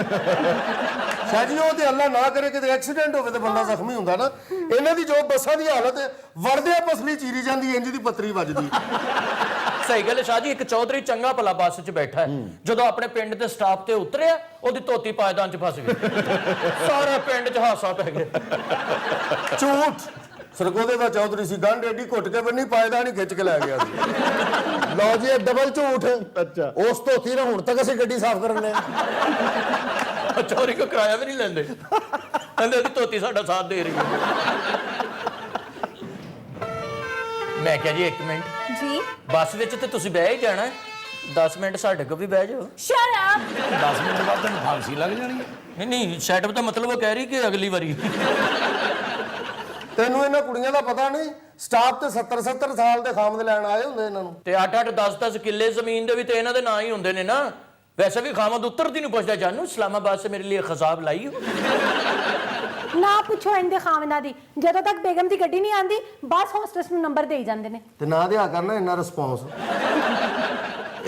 ਸ਼ਾਹ ਜੀ ਉਹ ਤੇ ਅੱਲਾ ਨਾ ਕਰੇ ਕਿਤੇ ਐਕਸੀਡੈਂਟ ਹੋਵੇ ਤੇ ਬੰਦਾ ਜ਼ਖਮੀ ਹੁੰਦਾ ਨਾ। ਇਹਨਾਂ ਦੀ ਜੋ ਬੱਸਾਂ ਦੀ ਹਾਲਤ ਹੈ, ਵੜਦਿਆਂ ਪਸਲੀ ਚੀਰੀ ਜਾਂਦੀ, ਇੰਜ ਦੀ ਪੱਤਰੀ ਵੱਜਦੀ। ਸਹੀ ਗੱਲ ਹੈ ਸ਼ਾਹ ਜੀ। ਇੱਕ ਚੌਧਰੀ ਚੰਗਾ ਭਲਾ ਬੱਸ 'ਚ ਬੈਠਾ ਹੈ, ਜਦੋਂ ਆਪਣੇ ਪਿੰਡ ਦੇ ਸਟਾਪ ਤੇ ਉਤਰਿਆ ਉਹਦੀ ਧੋਤੀ ਪਾਇਦਾਨ 'ਚ ਫਸ ਗਈ। ਸਾਰੇ ਪਿੰਡ 'ਚ ਹਾਸਾ ਪੈ ਗਿਆ। ਝੂਠ। ਸਰਗੋਦੇ ਦਾ ਚੌਧਰੀ ਸੀ, ਗੰਢ ਏਡੀ ਘੁੱਟ ਕੇ ਬੰਨੀ, ਪਾਇਦਾਨ ਹੀ ਖਿੱਚ ਕੇ ਲੈ ਗਿਆ ਸੀ। ਲਓ ਜੀ ਇਹ ਡਬਲ ਝੂਠ। ਅੱਛਾ। ਉਸ ਧੋਤੀ ਨਾਲ ਹੁਣ ਤੱਕ ਅਸੀਂ ਗੱਡੀ ਸਾਫ਼ ਕਰਨ ਨੇ। ਚੋਰੀ ਕੋ ਕਿਰਾਇਆ ਵੀ ਨਹੀਂ ਲੈਂਦੇ, ਕਹਿੰਦੇ ਉਹਦੀ ਧੋਤੀ ਸਾਡਾ ਸਾਥ ਦੇ ਰਹੀ ਹੈ। ਮੈਂ ਕਿਹਾ ਜੀ 1 ਮਿੰਟ, जी ਬੱਸ ਵਿੱਚ ਤੇ ਤੁਸੀਂ ਬਹਿ ਹੀ ਜਾਣਾ ਹੈ, 10 ਮਿੰਟ ਸਾਡੇ ਕੋਲ ਵੀ ਬਹਿ ਜਾਓ। Shut up. 10 ਮਿੰਟ ਬਾਅਦ ਤੈਨੂੰ ਫਾਂਸੀ ਲੱਗ ਜਾਣੀ ਹੈ। ਨਹੀਂ ਨਹੀਂ, ਸੈਟਅਪ ਦਾ ਮਤਲਬ ਉਹ ਕਹਿ ਰਹੀ ਕਿ ਅਗਲੀ ਵਾਰੀ। ਤੈਨੂੰ ਇਹਨਾਂ ਕੁੜੀਆਂ ਦਾ ਪਤਾ ਨਹੀਂ, ਸਟਾਫ ਤੇ 70 ਸਾਲ ਦੇ ਖਾਮਦ ਲੈਣ ਆਏ ਹੁੰਦੇ ਇਹਨਾਂ ਨੂੰ। ਤੇ 8-8 10-10 ਕਿੱਲੇ ਜ਼ਮੀਨ ਦੇ ਵੀ ਤੇ ਇਹਨਾਂ ਦੇ ਨਾਂ ਹੀ ਹੁੰਦੇ ਨੇ ਨਾ। ਵੈਸੇ ਵੀ ਖਾਮਦ ਉੱਤਰਦੀ ਨੂੰ ਪੁੱਛਦਾ, ਜਾਨੂ ਇਸਲਾਮਾਬਾਦ ਸੇ ਮੇਰੇ ਲਈ ਖਜ਼ਾਬ ਲਾਈ ਹੋ। ਨਾ ਪੁੱਛੋ ਇਹਦੇ ਖਾਵੰਦਾਂ ਦੀ, ਜਦੋਂ ਤੱਕ ਬੇਗਮ ਦੀ ਗੱਡੀ ਨਹੀਂ ਆਂਦੀ ਬੱਸ ਹੋਸਟਸ ਨੂੰ ਨੰਬਰ ਦੇਈ ਜਾਂਦੇ ਨੇ। ਤੇ ਨਾ ਦਿਆ ਕਰਨਾ ਇੰਨਾ ਰਿਸਪੌਂਸ।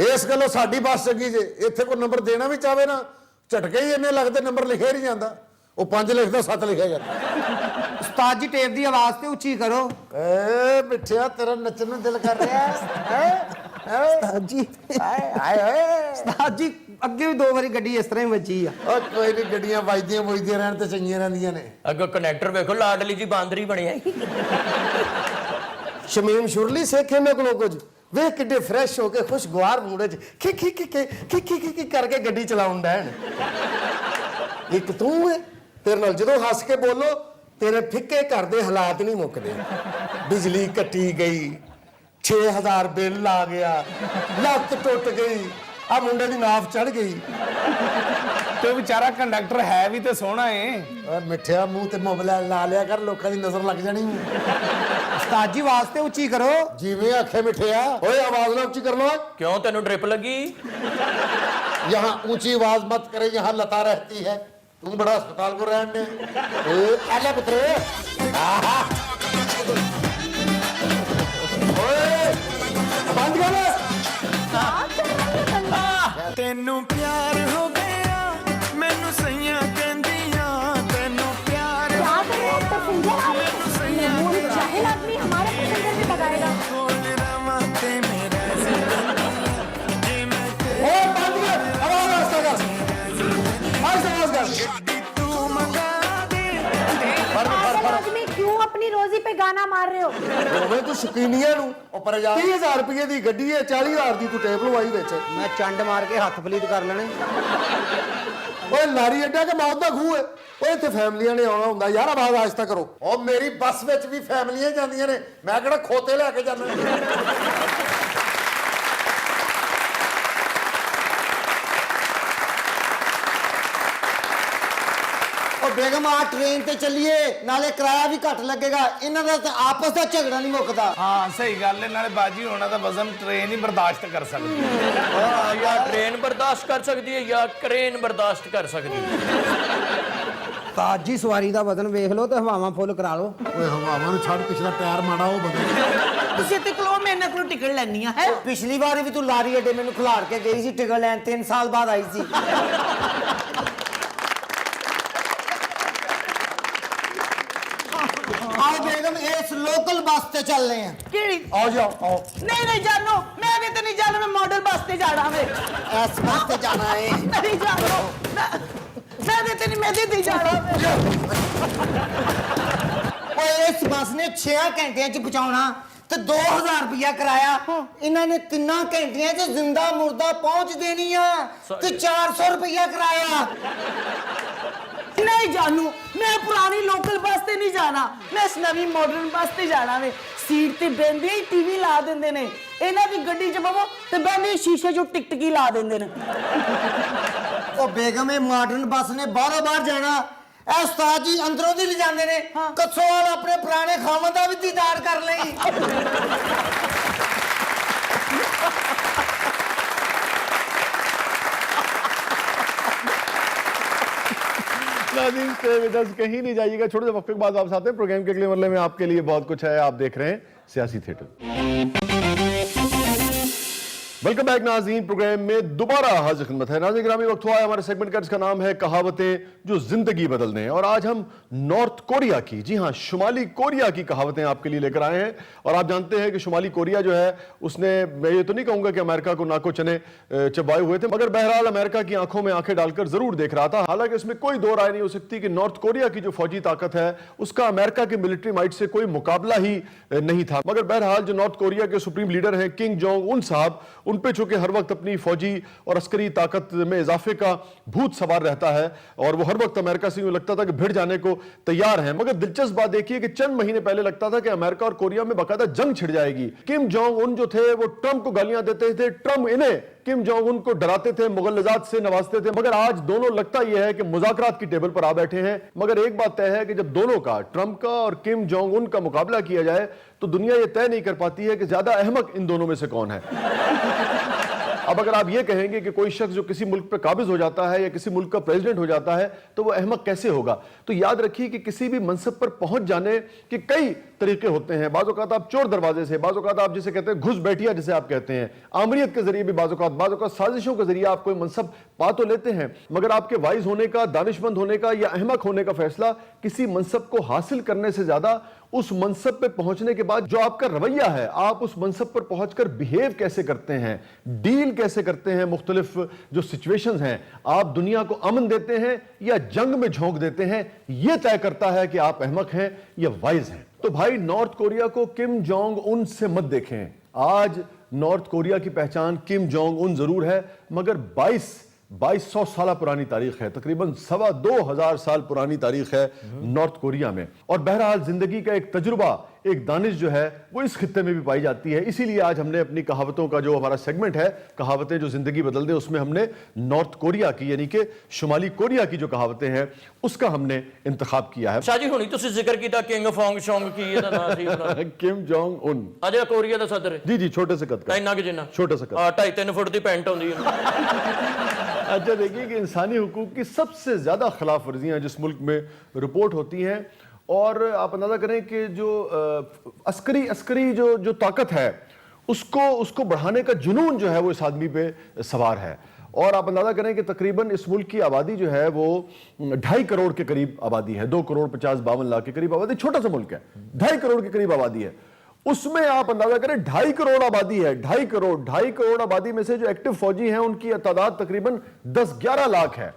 ਇਸ ਗੱਲੋਂ ਸਾਡੀ ਬੱਸ ਚੰਗੀ ਜੇ। ਇੱਥੇ ਕੋਈ ਨੰਬਰ ਦੇਣਾ ਵੀ ਚਾਹਵੇ ਨਾ, ਝਟਕੇ ਹੀ ਇੰਨੇ ਲੱਗਦੇ, ਨੰਬਰ ਲਿਖਿਆ ਨਹੀਂ ਜਾਂਦਾ। ਉਹ 5 ਲਿਖਦਾ 7 ਲਿਖਿਆ ਜਾਂਦਾ। ਉਸਤਾਦ ਜੀ ਟੇਪ ਦੀ ਆਵਾਜ਼ ਤੇ ਉੱਚੀ ਕਰੋ। ਏ ਮਿੱਠਿਆ ਤੇਰਾ ਨੱਚਣ ਨੂੰ ਦਿਲ ਕਰ ਰਿਹਾ ਹੈ। ਉਸਤਾਦ ਜੀ, ਹਾਏ ਹਾਏ। ਉਸਤਾਦ ਜੀ ਅੱਗੇ ਵੀ 2 ਵਾਰੀ ਗੱਡੀ ਇਸ ਤਰ੍ਹਾਂ ਹੀ ਵੱਜੀ ਆ। ਉਹ ਕੋਈ ਨਹੀਂ, ਗੱਡੀਆਂ ਵੱਜਦੀਆਂ ਰਹਿਣ ਤੇ ਚੰਗੀਆਂ ਰਹਿੰਦੀਆਂ ਨੇ। ਅੱਗੋਂ ਕਨੈਕਟਰ ਵੇਖੋ ਲਾਡਲੀ ਜੀ ਬਾਂਦਰੀ ਬਣਿਆ। ਸ਼ਮੀਮ ਸ਼ੁਰਲੀ ਸਿੱਖ ਇਹਨਾਂ ਕੋਲੋਂ ਕੁਝ। ਵੇਖ ਕਿੱਡੇ ਫਰੈਸ਼ ਹੋ ਕੇ ਖੁਸ਼ਗਵਾਰ ਮੂਡ 'ਚ ਖੀ ਕਰਕੇ ਗੱਡੀ ਚਲਾਉਂਦਾ ਹੈ। ਇੱਕ ਤੂੰ ਹੈ, ਤੇਰੇ ਨਾਲ ਜਦੋਂ ਹੱਸ ਕੇ ਬੋਲੋ ਤੇਰੇ ਫਿੱਕੇ ਘਰ ਦੇ ਹਾਲਾਤ ਨਹੀਂ ਮੁੱਕਦੇ। ਬਿਜਲੀ ਕੱਟੀ ਗਈ, 6000 ਬਿੱਲ ਆ ਗਿਆ, ਲੱਤ ਟੁੱਟ ਗਈ, ਆ ਮੁੰਡੇ ਦੀ ਨਾਫ ਚੜ ਗਈ। ਤੇ ਉਹ ਵਿਚਾਰਾ ਕੰਡਕਟਰ ਹੈ ਵੀ ਤੇ ਸੋਹਣਾ ਏ। ਓਏ ਮਿੱਠਿਆ ਮੂੰਹ ਤੇ ਮੋਬਾਈਲ ਲਾ ਲਿਆ ਕਰ, ਲੋਕਾਂ ਦੀ ਨਜ਼ਰ ਲੱਗ ਜਾਣੀ। ਉਸਤਾਦ ਜੀ ਆਵਾਜ਼ ਤੇ ਉੱਚੀ ਕਰੋ। ਜਿਵੇਂ ਆਖੇ ਮਿੱਠਿਆ। ਓਏ ਆਵਾਜ਼ ਨਾ ਉੱਚੀ ਕਰ ਲੋ। ਕਿਉਂ ਤੈਨੂੰ ਡ੍ਰਿਪ ਲੱਗੀ? यहाँ ऊंची आवाज मत करे, यहाँ लता रहती है। तू बड़ा अस्पताल को रहने दे। पुत्रे ਬੰਦ ਕਰ। ਤੈਨੂੰ ਪਿਆਰ ਹੋ ਗਿਆ, ਮੈਨੂੰ ਸਈਆਂ ਕਹਿੰਦੀਆਂ। ਤੈਨੂੰ ਪਿਆਰ क्या करें आप पैसेंजर? वो जाहिल आदमी हमारे पैसेंजर भी भगाएगा। ਕੋਲ ਰਵਾਂ ਤੇ ਮੇਰਾ ਜੇ ਮੈਂ ਓਏ ਬੰਦ ਕਰ, ਆਵਾਜ਼ ਆਸਤਾ ਕਰ, ਆਵਾਜ਼ ਕਰ। ਤੂੰ ਮੰਗਾ ਦੇ। पागल आदमी, क्यों अपनी रोजी पे गाना मार रहे हो? ਓਏ ਤੂੰ ਸ਼ਕੀਨੀਆਂ ਨੂੰ ਉੱਪਰ ਜਾ। 30000 ਰੁਪਏ ਦੀ ਗੱਡੀ ਹੈ, 40000 ਦੀ ਤੂੰ ਟੇਪ ਲਵਾਈ ਵਿੱਚ। ਮੈਂ ਚੰਡ ਮਾਰ ਕੇ ਹੱਥ ਫਲੀਤ ਕਰ ਲੈਣੇ। ਓਏ ਲਾਰੀ ਅੱਡਾ ਕਿ ਮੌਤ ਦਾ ਖੂਹ ਹੈ। ਓਏ ਇੱਥੇ ਫੈਮਲੀਆਂ ਨੇ ਆਉਣਾ ਹੁੰਦਾ ਯਾਰ, ਆਵਾਜ਼ ਆਸਤਾ ਕਰੋ। ਉਹ ਮੇਰੀ ਬੱਸ ਵਿੱਚ ਵੀ ਫੈਮਲੀਆਂ ਜਾਂਦੀਆਂ ਨੇ, ਮੈਂ ਕਿਹੜਾ ਖੋਤੇ ਲੈ ਕੇ ਜਾਂਦਾ। ਉਹ ਬੇਗਮ ਆ ਟ੍ਰੇਨ ਤੇ ਚੱਲੀਏ, ਨਾਲੇ ਕਿਰਾਇਆ ਵੀ ਘੱਟ ਲੱਗੇਗਾ। ਇਹਨਾਂ ਦਾ ਤਾਂ ਆਪਸ ਦਾ ਝਗੜਾ ਨਹੀਂ ਮੁੱਕਦਾ। ਹਾਂ ਸਹੀ ਗੱਲ ਹੈ, ਨਾਲੇ ਬਾਜੀ ਹੋਣਾ ਦਾ ਵਜ਼ਨ ਟ੍ਰੇਨ ਹੀ ਬਰਦਾਸ਼ਤ ਕਰ ਸਕਦੀ ਹੈ। ਹਾਂ, ਜਾਂ ਟ੍ਰੇਨ ਬਰਦਾਸ਼ਤ ਕਰ ਸਕਦੀ ਹੈ ਜਾਂ ਕਰੇਨ ਬਰਦਾਸ਼ਤ ਕਰ ਸਕਦੀ ਹੈ। ਉਸਤਾਦ ਜੀ ਸਵਾਰੀ ਦਾ ਵਜ਼ਨ ਵੇਖ ਲਓ ਤੇ ਹਵਾਵਾਂ ਫੁੱਲ ਕਰਾ ਲਓ। ਓਏ ਹਵਾਵਾਂ ਨੂੰ ਛੱਡ, ਪਿਛਲਾ ਟਾਇਰ ਮਾੜਾ ਉਹ ਬਦਲ। उसे तो ਮੈਂ ਇਹਨਾਂ ਕੋਲ ਟਿਕਟ ਲੈਣੀ ਆ ਹੈ ਪਿਛਲੀ ਵਾਰੀ ਵੀ ਤੂੰ ਲਾਰੀ ਅੱਡੇ ਮੈਨੂੰ ਖਿਲਾਰ ਕੇ ਗਈ ਸੀ ਟਿਕਟ ਲੈਣ 3 ਸਾਲ ਬਾਅਦ ਆਈ ਸੀ आओ बेगम इस लोकल बस से चल रहे हैं ਕਿਹੜੀ ਆਓ ਜਾਓ ਆਓ ਨਹੀਂ ਨਹੀਂ ਜਾਨੋ ਮੈਂ ਵੀ ਤੇ ਨਹੀਂ ਜਾਣਾ ਮੈਂ ਮਾਡਲ ਬੱਸ ਤੇ ਜਾਣਾ ਵੇ इस बस से जाना है ਨਹੀਂ ਜਾਣੋ ਮੈਂ ਵੀ ਤੇ ਨਹੀਂ ਮੈਂ ਤੇ ਜਾਣਾ ਵੇ ओए इस बस ने 6 घंटिਆਂ ਚ ਪਹੁੰਚਾਉਣਾ ਤੇ 2000 ਰੁਪਇਆ ਕਰਾਇਆ ਇਹਨਾਂ ਨੇ 3 ਘੰਟਿਆਂ ਚ ਜ਼ਿੰਦਾ ਮੁਰਦਾ ਪਹੁੰਚ ਦੇਣੀ ਆ ਤੇ 400 ਰੁਪਇਆ ਕਰਾਇਆ ਨਹੀਂ ਜਾਨੂ ਮੈਂ ਪੁਰਾਣੀ ਲੋਕਲ ਬੱਸ ਤੇ ਨਹੀਂ ਜਾਣਾ ਮੈਂ ਇਸ ਨਵੀਂ ਮਾਡਰਨ ਬੱਸ ਤੇ ਜਾਣਾ ਵੇ ਸੀਟ ਤੇ ਬੈੰਦੇ ਹੀ ਟੀਵੀ ਲਾ ਦਿੰਦੇ ਨੇ ਇਹਨਾਂ ਦੀ ਗੱਡੀ 'ਚ ਬਵੋ ਤੇ ਬੈੰਦੇ ਸ਼ੀਸ਼ੇ 'ਚੋਂ ਟਿਕਟਕੀ ਲਾ ਦਿੰਦੇ ਨੇ ਉਹ ਬੇਗਮ ਇਹ ਮਾਡਰਨ ਬੱਸ ਨੇ ਬਾਹਰੋਂ ਬਾਹਰ ਜਾਣਾ ਇਹ ਉਸਤਾਦ ਜੀ ਅੰਦਰੋਂ ਦੀ ਲਿਜਾਂਦੇ ਨੇ ਕੱਸੋਵਾਲ ਆਪਣੇ ਪੁਰਾਣੇ ਖਾਵਨ ਦਾ ਵੀ ਦੀਦਾਰ ਕਰ ਲਈ नाज़रीन स्टे विद अस, कहीं नहीं जाइएगा, छोटे से वक्त के बाद वापस आते हैं। प्रोग्राम के अगले मरले में आपके लिए बहुत कुछ है, आप देख रहे हैं सियासी थिएटर। वेलकम बैक नाज़रीन, प्रोग्राम में दोबारा हाजिर खिदमत है। नाज़रीन ग्रामी, वक्त हुआ है हमारे सेगमेंट का जिसका नाम है कहावतें जो जिंदगी बदल दें, और आज हम नॉर्थ कोरिया की, जी हाँ शुमाली कोरिया की कहावतें आपके लिए लेकर आए हैं। और आप जानते हैं कि शुमाली कोरिया जो है उसने, मैं ये तो नहीं कहूंगा कि अमेरिका को नाको चने चबाए हुए थे, मगर बहरहाल अमेरिका की आंखों में आंखें डालकर जरूर देख रहा था। हालांकि इसमें कोई दो राय नहीं हो सकती कि नॉर्थ कोरिया की जो फौजी ताकत है उसका अमेरिका की मिलिट्री माइट से कोई मुकाबला ही नहीं था। मगर बहरहाल जो नॉर्थ कोरिया के सुप्रीम लीडर हैं किम जोंग उन साहब, उन पे चूंकि हर वक्त अपनी फौजी और अस्करी ताकत में इजाफे का भूत सवार रहता है और वो हर वक्त अमेरिका से यूं लगता था कि भिड़ जाने को तैयार हैं। मगर दिलचस्प बात देखिए कि चंद महीने पहले लगता था कि अमेरिका और कोरिया में बाकायदा जंग छिड़ जाएगी। किम जोंग उन जो थे वो ट्रंप को गालियां देते थे, ट्रंप इन्हें, किम जोंग उन को डराते थे, मुगलजात से नवाजते थे। मगर आज दोनों लगता यह है कि मुज़ाकरात की टेबल पर आ बैठे हैं। मगर एक बात तय है कि जब दोनों का, ट्रंप का और किम जोंग उन का मुकाबला किया जाए तो दुनिया यह तय नहीं कर पाती है कि ज्यादा अहमक इन दोनों में से कौन है। अब अगर आप ये कहेंगे कि कोई शख्स जो किसी मुल्क पर काबिज हो जाता है या किसी मुल्क का प्रेसिडेंट हो जाता है तो वो अहमक कैसे होगा, तो याद रखिए कि किसी भी मनसब पर पहुंच जाने के कई तरीके होते हैं। बाज़ औक़ात आप चोर दरवाजे से, बाज़ औक़ात आप जिसे कहते हैं घुस बैठिया जिसे आप कहते हैं, आमरीत के जरिए भी, बाज़ औक़ात साजिशों के जरिए आप कोई मनसब पा तो लेते हैं, मगर आपके वाइज होने का, दानिशमंद होने का या अहमक होने का फैसला किसी मनसब को हासिल करने से ज्यादा उस मनसब पे पहुंचने के बाद जो आपका रवैया है, आप उस मनसब पर पहुंचकर बिहेव कैसे करते हैं, डील कैसे करते हैं, मुख्तलिफ जो सिचुएशंस हैं, आप दुनिया को अमन देते हैं या जंग में झोंक देते हैं, यह तय करता है कि आप अहमक हैं या वाइज हैं। तो भाई नॉर्थ कोरिया को किम जोंग उन से मत देखें। आज नॉर्थ कोरिया की पहचान किम जोंग उन जरूर है, मगर 2200 साल पुरानी तारीख है, तकरीबन 2,2500 साल पुरानी तारीख है नॉर्थ कोरिया में। और बहरहाल जिंदगी का एक तजुर्बा, एक दानिश जो है वो इस खित्ते में भी पाई जाती है। इसीलिए आज हमने अपनी कहावतों का जो हमारा सेगमेंट है, कहावतें जो जिंदगी बदल दे, उसमें हमने नॉर्थ कोरिया की यानी कि शुमाली कोरिया की जो कहावतें हैं उसका हमने इंतखाब किया है। शाह जी हुणी तुसी जिक्र कीता किंग फोंग शोंग की ਇਹਦਾ ਨਾਂ ਸੀ ਉਹਦਾ किम जोंग उन, ਅਜੇ ਕੋਰੀਆ ਦਾ ਸਦਰ ਹੈ जी जी, छोटे से कद का, ਇੰਨਾ ਕਿ ਜਿੰਨਾ छोटे से कद। 2.5-3 फुट ਦੀ ਪੈਂਟ ਆਉਂਦੀ ਹੈ। अच्छा देखिए कि इंसानी हुकूक की सबसे ज्यादा खिलाफ वर्जियां जिस मुल्क में रिपोर्ट होती हैं, और आप अंदाजा करें कि जो अस्करी जो ताकत है उसको बढ़ाने का जुनून जो है वो इस आदमी पे सवार है। और आप अंदाजा करें कि तकरीबन इस मुल्क की आबादी जो है वो 2.5 करोड़ के करीब आबादी है, 2,50,52 लाख के करीब आबादी, छोटा सा मुल्क है, 2.5 करोड़ के करीब आबादी है। उसमें आप अंदाजा करें 2.5 करोड़ आबादी है, 2.5 करोड़ आबादी में से जो एक्टिव फौजी हैं उनकी तादाद तकरीबन 10-11 लाख है,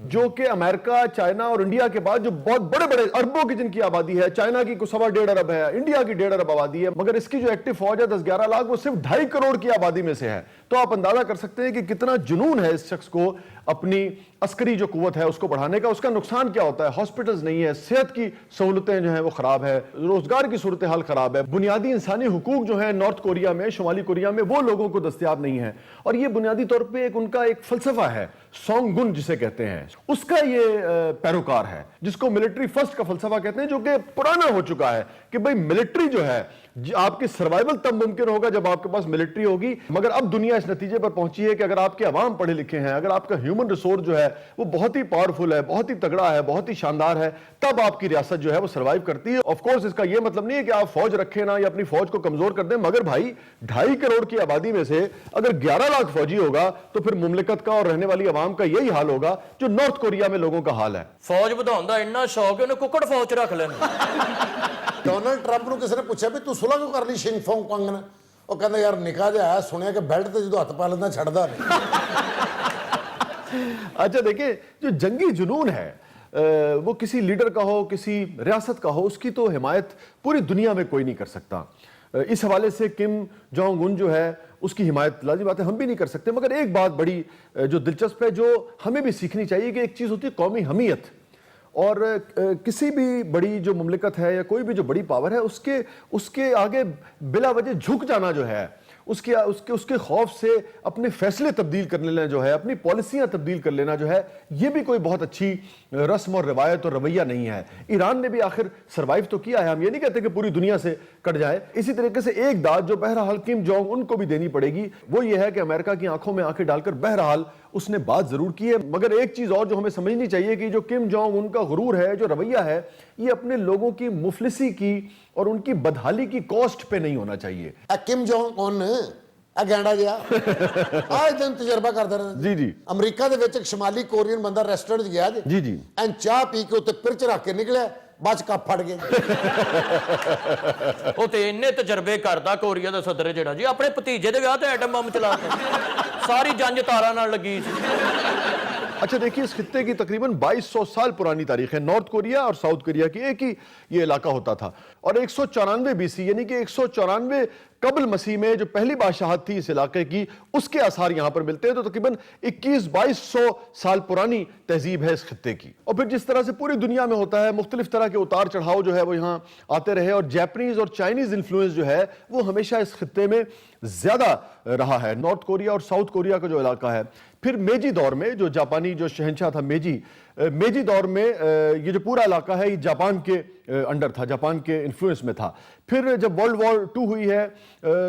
जो कि अमेरिका, चाइना और इंडिया के बाद जो बहुत बड़े बड़े अरबों की जिनकी आबादी है, चाइना की 1.25 अरब है, इंडिया की 1.5 अरब आबादी है, मगर इसकी जो एक्टिव फौज है 10-11 लाख, वो सिर्फ 2.5 करोड़ की आबादी में से है। तो आप अंदाजा कर सकते हैं कि कितना जुनून है इस शख्स को अपनी अस्करी जो कुव्वत है उसको बढ़ाने का। उसका नुकसान क्या होता है? हॉस्पिटल्स नहीं है, सेहत की सहूलतें जो हैं वो खराब है, रोजगार की सूरत हाल खराब है, बुनियादी इंसानी हुकूक जो है नॉर्थ कोरिया में, शुमाली कोरिया में, वो लोगों को दस्तयाब नहीं है। और ये बुनियादी तौर पर एक उनका एक फलसफा है, सोंगगुन जिसे कहते हैं, उसका ये पैरोकार है, जिसको मिलिट्री फर्स्ट का फलसफा कहते हैं, जो कि पुराना हो चुका है कि भाई मिलिट्री जो है आपकी सर्वाइवल तब मुमकिन होगा जब आपके पास मिलिट्री होगी। मगर अब दुनिया इस नतीजे पर पहुंची है कि अगर आपके अवाम पढ़े लिखे हैं, अगर आपका ह्यूमन रिसोर्स जो है वो बहुत ही पावरफुल है, बहुत ही तगड़ा है, बहुत ही शानदार है, तब आपकी रियासत जो है वो सर्वाइव करती है। ऑफ कोर्स इसका ये मतलब नहीं है कि आप फौज रखें ना या अपनी फौज को कमजोर कर दें, मगर भाई 2.5 करोड़ की आबादी में से अगर 11 लाख फौजी होगा तो फिर मुमलिकत का और रहने वाली आवाम का यही हाल होगा जो नॉर्थ कोरिया में लोगों का हाल है। ਫੌਜ ਵਧਾਉਣ ਦਾ ਇੰਨਾ ਸ਼ੌਕ ਹੈ ਉਹਨੇ ਕੁੱਕੜ ਫੌਜ 'ਚ ਰੱਖ ਲੈਣਾ। ਡੋਨਲਡ ਟਰੰਪ ਨੂੰ ਕਿਸੇ ਨੇ ਪੁੱਛਿਆ ਵੀ ਤੂੰ ਸੁਲ੍ਹਾ ਕਿਉਂ ਕਰ ਲਈ ਸ਼ਿੰਗ ਫੋਂਗ ਪੰਗ ਨਾਲ? ਉਹ ਕਹਿੰਦਾ ਯਾਰ ਨਿੱਕਾ ਜਿਹਾ ਆਇਆ, ਸੁਣਿਆ ਕਿ ਬੈਲਟ ਤੇ ਜਦੋਂ ਹੱਥ ਪਾ ਲੈਂਦਾ ਛੱਡਦਾ ਨਹੀਂ। अच्छा देखिए, जो जंगी जुनून है वो किसी लीडर का हो, किसी रियासत का हो, उसकी तो हिमायत पूरी दुनिया में कोई नहीं कर सकता। इस हवाले से किम जोंग उन जो है उसकी हिमायत लाज़िम बात है हम भी नहीं कर सकते। मगर एक बात बड़ी जो दिलचस्प है, जो हमें भी सीखनी चाहिए कि एक चीज़ होती है कौमी हमीयत, और किसी भी बड़ी जो मुमलिकत है या कोई भी जो बड़ी पावर है उसके आगे बिला वजह झुक जाना जो है, उसके खौफ से अपने फैसले तब्दील कर लेना जो है, अपनी पॉलिसियां तब्दील कर लेना जो है, ये भी कोई बहुत अच्छी रस्म और रवायत और रवैया नहीं है। ईरान ने भी आखिर सर्वाइव तो किया है, हम ये नहीं कहते कि पूरी दुनिया से कट जाए। इसी तरीके से एक दाद जो बहरहाल किम जोंग उनको भी देनी पड़ेगी वो ये है कि अमेरिका की आंखों में आंखें डालकर बहरहाल उसने बात जरूर की है। मगर एक चीज और जो हमें समझनी चाहिए कि जो किम जोंग उनका गुरूर है, जो रवैया है, ये अपने लोगों की मुफलिसी की और उनकी बदहाली की कॉस्ट पे नहीं होना चाहिए। ਕਿਮ ਜੋਂਗ ਉਨ ਆ ਗੈਂਡਾ ਗਿਆ ਆਜ ਦਿਨ ਤਜਰਬਾ ਕਰਦਾ ਰਹਿੰਦਾ। ਜੀ ਜੀ। ਅਮਰੀਕਾ ਦੇ ਵਿੱਚ ਇੱਕ ਸ਼ਮਾਲੀ ਕੋਰੀਅਨ ਬੰਦਾ ਰੈਸਟੋਰੈਂਟ 'ਚ ਗਿਆ ਜੀ ਜੀ। ਐਂ ਚਾਹ ਪੀ ਕੇ ਉੱਤੇ ਪਿਰਚ ਰੱਖ ਕੇ ਨਿਕਲਿਆ, ਬਾਅਦ 'ਚ ਕੱਪ ਫੜ ਗਏ। ਉਹ ਤੇ ਇੰਨੇ ਤਜਰਬੇ ਕਰਦਾ ਕੋਰੀਆ ਦਾ ਸਦਰ ਜਿਹੜਾ ਜੀ, ਆਪਣੇ ਭਤੀਜੇ ਦੇ ਵਿਆਹ ਤੇ ਐਟਮ ਬੰਬ ਚਲਾਤਾ, ਸਾਰੀ ਜੰਜ ਤਾਰਾਂ ਨਾਲ ਲੱਗੀ ਸੀ। अच्छा देखिए, इस खित्ते की तकरीबन 2200 साल पुरानी तारीख है। नॉर्थ कोरिया और साउथ कोरिया की एक ही ये इलाका होता था, और 194 BC यानी कि 194 कबल मसीह में जो पहली बादशाहत थी इस इलाके की, उसके आसार यहां पर मिलते हैं। तो तकरीबन 21-2200 साल पुरानी तहजीब है इस खित्ते की। और फिर जिस तरह से पूरी दुनिया में होता है, मुख्तलिफ तरह के उतार चढ़ाव जो है वो यहाँ आते रहे, और जैपनीज और चाइनीज इन्फ्लुएंस जो है वो हमेशा इस खित्ते में ज्यादा रहा है, नॉर्थ कोरिया और साउथ कोरिया का जो इलाका है। फिर मेजी दौर में जो जापानी जो शहंशाह था मेजी दौर में ये जो पूरा इलाका है ये जापान के अंडर था, जापान के इन्फ्लुएंस में था। फिर जब वर्ल्ड वॉर 2 हुई है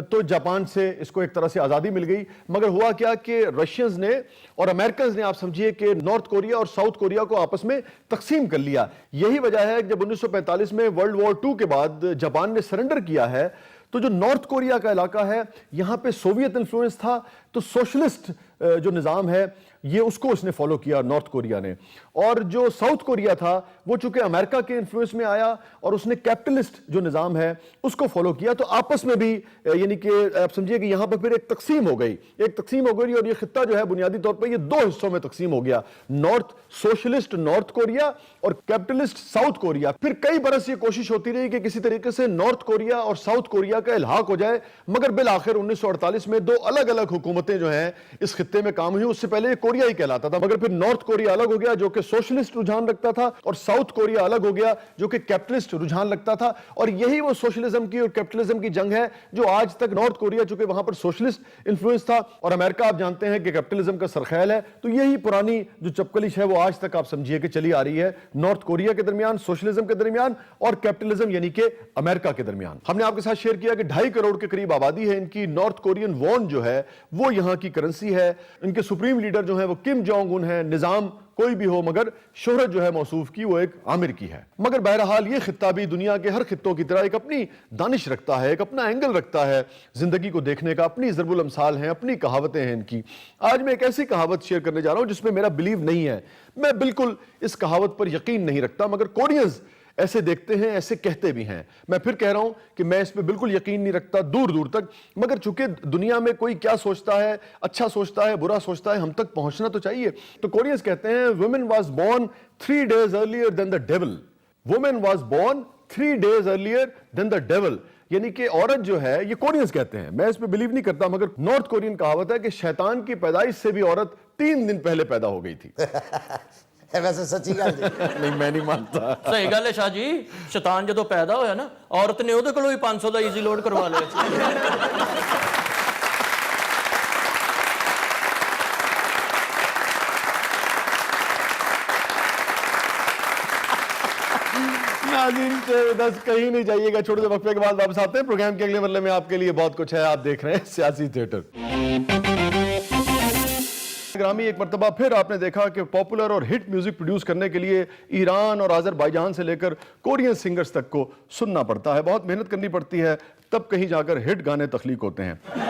तो जापान से इसको एक तरह से आज़ादी मिल गई। मगर हुआ क्या कि रशियंस ने और अमेरिकन ने, आप समझिए कि नॉर्थ कोरिया और साउथ कोरिया को आपस में तकसीम कर लिया। यही वजह है कि जब 1945 में वर्ल्ड वॉर 2 के बाद जापान ने सरेंडर किया है तो जो नॉर्थ कोरिया का इलाका है यहाँ पे सोवियत इन्फ्लुएंस था, तो सोशलिस्ट जो निज़ाम है ये उसको उसने फॉलो किया नॉर्थ कोरिया ने। और जो साउथ कोरिया था वो चूंकि अमेरिका के इन्फ्लुएंस में आया और उसने कैपिटलिस्ट जो निज़ाम है उसको फॉलो किया, तो आपस में भी यानी कि आप समझिए कि यहाँ पर फिर एक तकसीम हो गई, और ये खित्ता जो है बुनियादी तौर पर ये 2 हिस्सों में तकसीम हो गया, नॉर्थ सोशलिस्ट नॉर्थ कोरिया और कैपिटलिस्ट साउथ कोरिया। फिर कई बरस ये कोशिश होती रही कि किसी तरीके से नॉर्थ कोरिया और साउथ कोरिया का इल्हाक हो जाए, मगर बिल आखिर 1948 में 2 अलग अलग हुकूमतें जो हैं इस खित्ते में काम हुई। उससे पहले ये कोरिया ही कहलाता था, मगर फिर नॉर्थ कोरिया अलग हो गया जो कि सोशलिस्ट रुझान रखता था, और साउथ कोरिया अलग हो गया जो कि कैपिटलिस्ट रुझान रखता था। और यही वो सोशलिज्म की और कैपिटलिज्म की जंग है जो आज तक नॉर्थ कोरिया, चूंकि वहां पर सोशलिस्ट इन्फ्लुएंस था और अमेरिका आप जानते हैं कि कैपिटलिज्म का सरखैल है, तो यही पुरानी जो चपकलिश है वो आज तक आप समझिए कि चली आ रही है नॉर्थ कोरिया के दरमियान, सोशलिज्म के दरमियान और कैपिटलिज्म यानी कि अमेरिका के दरमियान। हमने आपके साथ शेयर किया कि 2.5 करोड़ के करीब आबादी है इनकी। नॉर्थ कोरियन वॉन जो है वो यहाँ की करेंसी है। इनके सुप्रीम लीडर जो है वो किम जोंग उन है। निजाम कोई भी हो मगर शोहरत जो है मौसूफ की वो एक आमिर की है। मगर बहरहाल ये खित्ता भी दुनिया के हर खित्तों की तरह एक अपनी दानिश रखता है, एक अपना एंगल रखता है जिंदगी को देखने का, अपनी ज़रबुल अमसाल हैं, अपनी कहावतें हैं इनकी। आज मैं एक ऐसी कहावत शेयर करने जा रहा हूं जिसमें मेरा बिलीव नहीं है, मैं बिल्कुल इस कहावत पर यकीन नहीं रखता, मगर कोरियंस ऐसे देखते हैं, ऐसे कहते भी हैं। मैं फिर कह रहा हूं कि मैं इस पे बिल्कुल यकीन नहीं रखता दूर दूर तक, मगर चूंकि दुनिया में कोई क्या सोचता है, अच्छा सोचता है, बुरा सोचता है, हम तक पहुंचना तो चाहिए। तो कोरियंस कहते हैं women was born 3 days earlier than the devil। Women was born 3 days earlier than the devil, यानी कि औरत जो है, ये कोरियंस कहते हैं, मैं इस पे बिलीव नहीं करता, मगर नॉर्थ कोरियन कहावत है कि शैतान की पैदाइश से भी औरत 3 दिन पहले पैदा हो गई थी। ਵੈਸੇ ਸੱਚੀ ਗੱਲ ਜੀ। नहीं मैं नहीं मानता। ਸਹੀ ਗੱਲ ਹੈ ਸ਼ਾਹ ਜੀ, ਸ਼ੈਤਾਨ ਜਦੋਂ ਪੈਦਾ ਹੋਇਆ ਨਾ, ਔਰਤ ਨੇ ਉਹਦੇ ਕੋਲੋਂ ਹੀ 500 ਦਾ ਈਜ਼ੀ ਲੋਡ ਕਰਵਾ ਲਿਆ ਸੀ। ਨਾ नाज़रीन 10 कहीं नहीं जाइएगा, छोटे से वक्फे के बाद वापस आते हैं। प्रोग्राम के अगले मरले में आपके लिए बहुत कुछ है, आप देख रहे हैं सियासी थिएटर। ग्रामी, एक मर्तबा फिर आपने देखा कि पॉपुलर और हिट म्यूजिक प्रोड्यूस करने के लिए ईरान और आज़रबाईजान से लेकर कोरियन सिंगर्स तक को सुनना पड़ता है, बहुत मेहनत करनी पड़ती है, तब कहीं जाकर हिट गाने तख्लीक होते हैं।